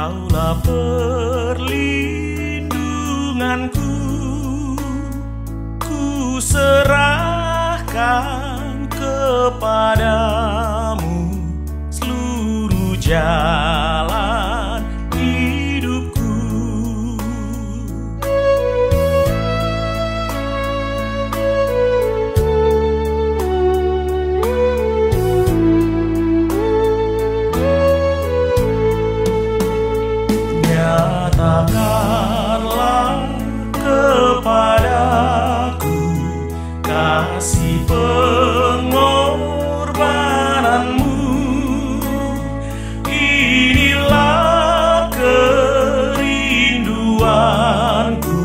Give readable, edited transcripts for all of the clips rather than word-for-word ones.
Kaulah perlindunganku, ku serahkan kepadamu seluruh jalan hidupku. Nyatakanlah kepadaku kasih pengorbananmu. Inilah kerinduanku,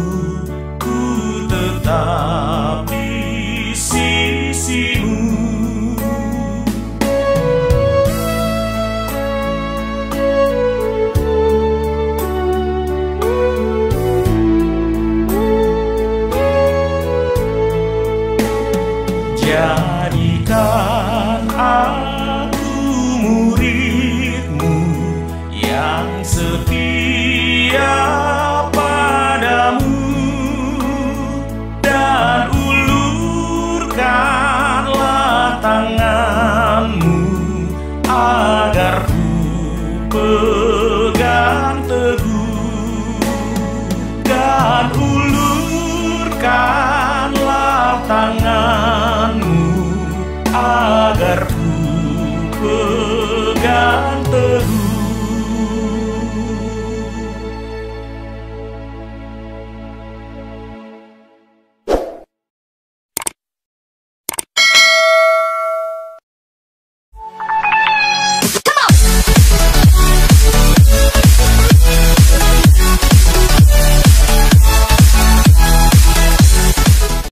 ku tetap di sisimu. Jadikan aku muridmu yang setia padamu, dan ulurkanlah tanganmu agar ku pegang teguh, dan ulurkanlah tangan